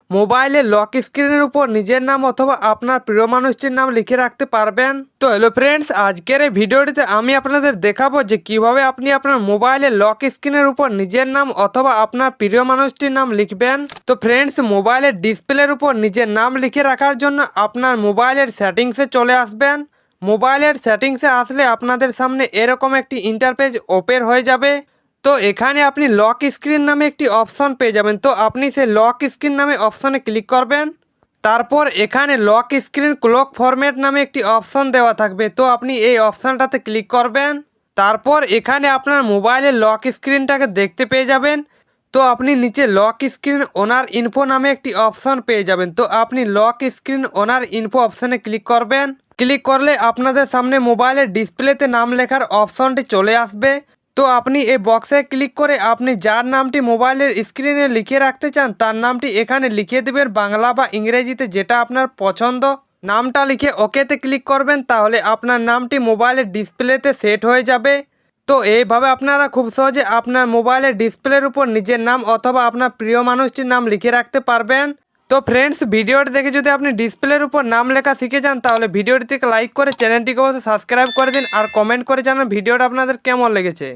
মোবাইলের লক স্ক্রিনের উপর নিজের নাম অথবা আপনার প্রিয় মানুষটির নাম লিখে রাখতে পারবেন। তো হ্যালো ফ্রেন্ডস, আজকের এই ভিডিওটিতে আমি আপনাদের দেখাবো যে কিভাবে আপনি আপনার মোবাইলের লক স্ক্রিনের উপর নিজের নাম অথবা আপনার প্রিয় মানুষটির নাম লিখবেন। তো ফ্রেন্ডস, মোবাইলের ডিসপ্লের উপর নিজের নাম লিখে রাখার জন্য আপনার মোবাইলের সেটিংসে চলে আসবেন। মোবাইলের সেটিংসে আসলে আপনাদের সামনে এরকম একটি ইন্টারফেস ওপেন হয়ে যাবে। তো এখানে আপনি লক স্ক্রিন নামে একটি অপশন পেয়ে যাবেন। তো আপনি সেই লক স্ক্রিন নামে অপশনে ক্লিক করবেন। তারপর এখানে লক স্ক্রিন ক্লক ফরম্যাট নামে একটি অপশন দেওয়া থাকবে। তো আপনি এই অপশনটাতে ক্লিক করবেন। তারপর এখানে আপনার মোবাইলের লক স্ক্রিনটাকে দেখতে পেয়ে যাবেন। তো আপনি নিচে লক স্ক্রিন ওনার ইনফো নামে একটি অপশন পেয়ে যাবেন। তো আপনি লক স্ক্রিন ওনার ইনফো অপশনে ক্লিক করবেন। ক্লিক করলে আপনাদের সামনে মোবাইলের ডিসপ্লেতে নাম লেখার অপশনটি চলে আসবে। তো আপনি এই বক্সে ক্লিক করে আপনি যার নামটি মোবাইলের স্ক্রিনে লিখে রাখতে চান তার নামটি এখানে লিখে দেবেন, বাংলা বা ইংরেজিতে যেটা আপনার পছন্দ। নামটা লিখে ওকেতে ক্লিক করবেন, তাহলে আপনার নামটি মোবাইলের ডিসপ্লেতে সেট হয়ে যাবে। তো এইভাবে আপনারা খুব সহজে আপনার মোবাইলের ডিসপ্লের উপর নিজের নাম অথবা আপনার প্রিয় মানুষটির নাম লিখে রাখতে পারবেন। তো ফ্রেন্ডস, ভিডিওটি দেখে যদি আপনি ডিসপ্লের উপর নাম লেখা শিখে যান তাহলে ভিডিওটিকে লাইক করে চ্যানেলটিকে অবশ্যই সাবস্ক্রাইব করে দিন আর কমেন্ট করে জানান ভিডিওটা আপনাদের কেমন লেগেছে।